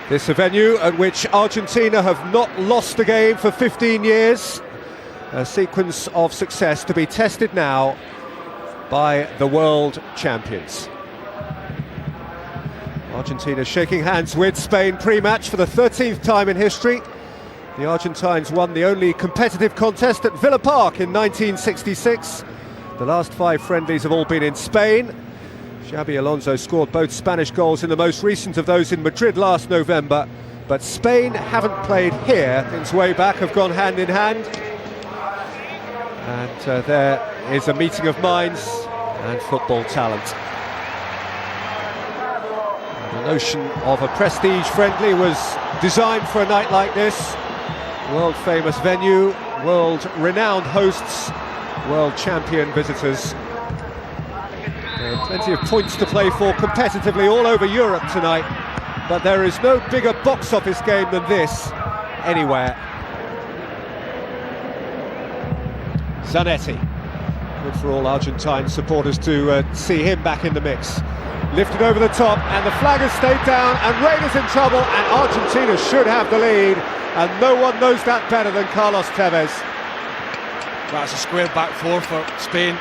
This is a venue at which Argentina have not lost a game for 15 years. A sequence of success to be tested now by the world champions. Argentina shaking hands with Spain pre-match for the 13th time in history. The Argentines won the only competitive contest at Villa Park in 1966. The last 5 friendlies have all been in Spain. Xabi Alonso scored both Spanish goals in the most recent of those in Madrid last November. But Spain haven't played here since way back, have gone hand in hand. And there is a meeting of minds and football talent. The notion of a prestige friendly was designed for a night like this. World-famous venue, world-renowned hosts, world champion visitors. There are plenty of points to play for competitively all over Europe tonight, but there is no bigger box office game than this anywhere. Zanetti, good for all Argentine supporters to see him back in the mix. Lifted over the top, and the flag has stayed down, and Rain is in trouble, and Argentina should have the lead, and no one knows that better than Carlos Tevez. That's a square back four for Spain.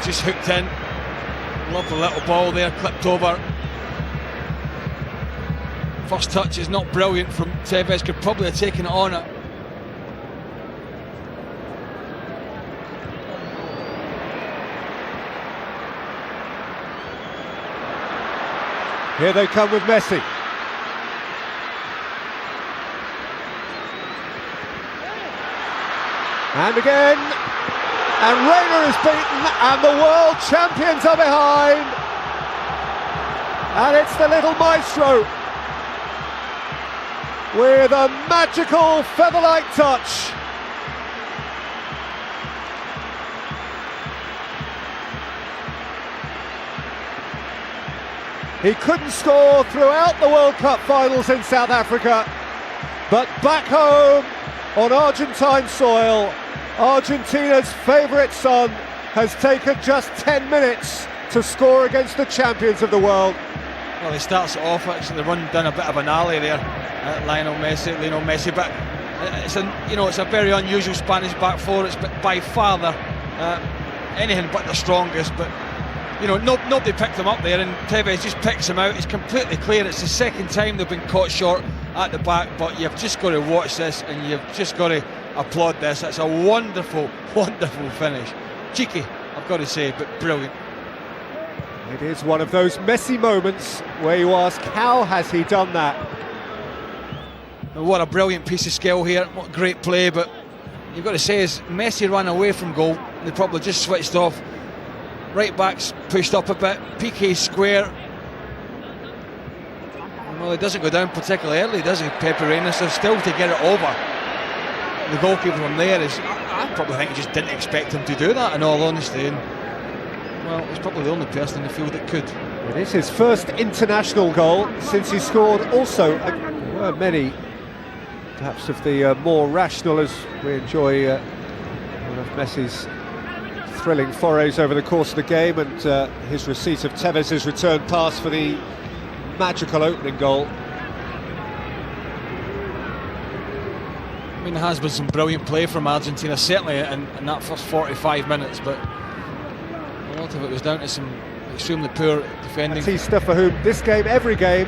Just hooked in. Lovely little ball there, clipped over. First touch is not brilliant from Tevez, could probably have taken it on it. Here they come with Messi. And again, and Reina is beaten, and the world champions are behind. And it's the little maestro with a magical feather-like touch. He couldn't score throughout the World Cup finals in South Africa, but back home on Argentine soil, Argentina's favourite son has taken just 10 minutes to score against the champions of the world. Well, he starts it off, actually run down a bit of an alley there, Lionel Messi, but it's a very unusual Spanish back four. It's by far anything but the strongest, but nobody picked him up there, and Tevez just picks him out. He's completely clear. It's the second time they've been caught short at the back, but you've just got to watch this, and you've just got to applaud this. It's a wonderful, wonderful finish. Cheeky, I've got to say, but brilliant. It is one of those messy moments where you ask, how has he done that? What a brilliant piece of skill here. What a great play, but you've got to say, as Messi ran away from goal, they probably just switched off. Right back's pushed up a bit, Piqué square. Well, he doesn't go down particularly early, does he, Pepe Reina? So still to get it over the goalkeeper from there is, I probably think he just didn't expect him to do that, in all honesty. And well, he's probably the only person in the field that could. It is his first international goal since he scored also. There were many, perhaps of the more rational, as we enjoy one of Messi's thrilling forays over the course of the game, and his receipt of Tevez's return pass for the magical opening goal. I mean, there has been some brilliant play from Argentina, certainly in that first 45 minutes, but a lot of it was down to some extremely poor defending. Batista, for whom this game, every game,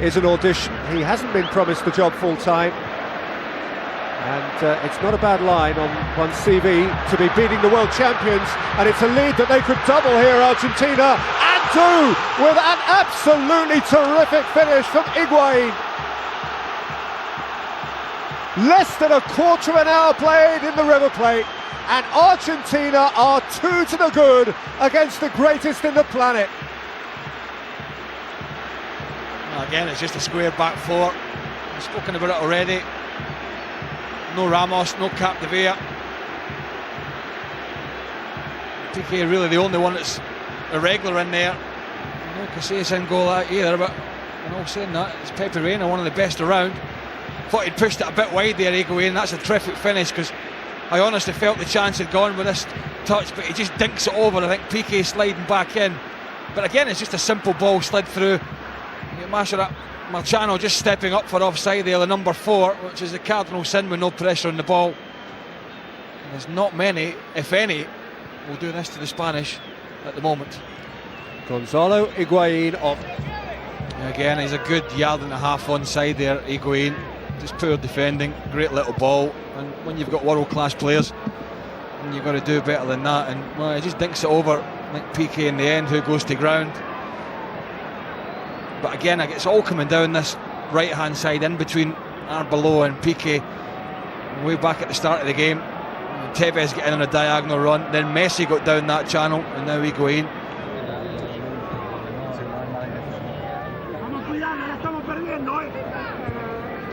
is an audition. He hasn't been promised the job full-time. And it's not a bad line on one's CV to be beating the world champions, and it's a lead that they could double here, Argentina, and do, with an absolutely terrific finish from Higuain. Less than a quarter of an hour played in the River Plate, and Argentina are 2 to the good against the greatest in the planet. Well, again, it's just a square back four. I've spoken about it already. No Ramos, no Capdevila. Piqué really the only one that's irregular in there. No Casillas in goal either, but I'm all saying that, it's Pepe Reina, one of the best around. Thought he'd pushed it a bit wide there, Higuain, and that's a terrific finish, because I honestly felt the chance had gone with this touch, but he just dinks it over. I think Piqué sliding back in. But again, it's just a simple ball slid through. Marciano just stepping up for offside there, the number 4, which is the cardinal sin with no pressure on the ball. And there's not many, if any, will do this to the Spanish at the moment. Gonzalo Higuain off. Again, he's a good yard and a half onside there, Higuain. Just poor defending, great little ball. And when you've got world-class players, and you've got to do better than that. And well, he just dinks it over. I think Piqué in the end, who goes to ground. But again, it's all coming down this right-hand side in between Arbeloa and Piqué. Way back at the start of the game, Tevez getting on a diagonal run, then Messi got down that channel, and now Higuain.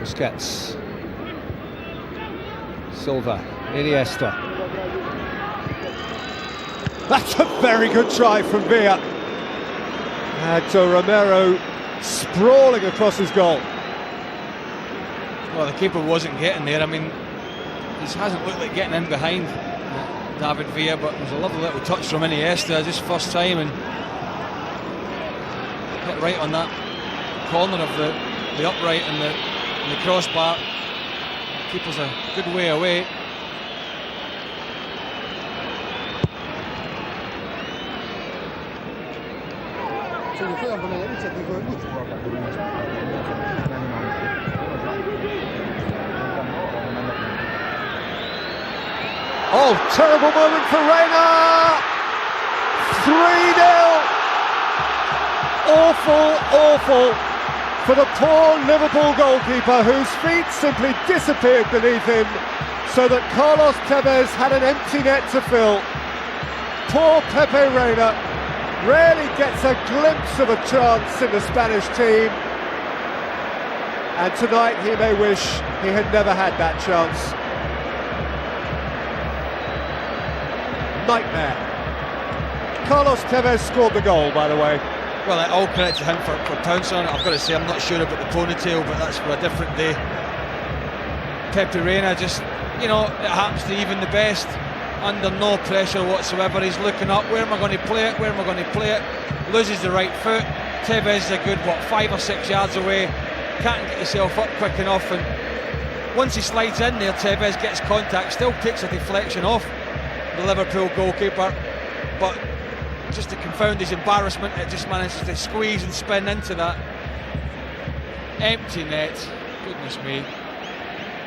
Busquets, Silva, Iniesta. That's a very good try from Villa. And Romero sprawling across his goal. Well, the keeper wasn't getting there. I mean, he hasn't looked like getting in behind David Villa, but it was a lovely little touch from Iniesta, just first time, and hit right on that corner of the upright and the crossbar. Keeper's a good way away. Oh, terrible moment for Reina! 3-0! Awful for the poor Liverpool goalkeeper, whose feet simply disappeared beneath him, so that Carlos Tevez had an empty net to fill. Poor Pepe Reina rarely gets a glimpse of a chance in the Spanish team, and tonight he may wish he had never had that chance. Nightmare. Carlos Tevez scored the goal, by the way. Well, all credit to him for pouncing on it. I've got to say, I'm not sure about the ponytail, but that's for a different day. Pepe Reina just, it happens to even the best. Under no pressure whatsoever. He's looking up, where am I going to play it? Loses the right foot. Tevez is a good, 5 or 6 yards away. Can't get himself up quick enough, and once he slides in there, Tevez gets contact, still takes a deflection off the Liverpool goalkeeper, but just to confound his embarrassment, it just manages to squeeze and spin into that empty net. Goodness me,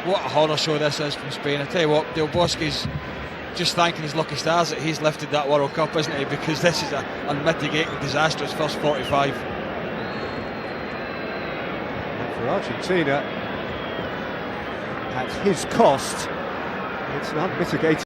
what a horror show this is from Spain. I tell you what, Del Bosque's just thanking his lucky stars that he's lifted that World Cup, isn't he? Because this is an unmitigated disastrous first 45. And for Argentina, at his cost, it's an unmitigated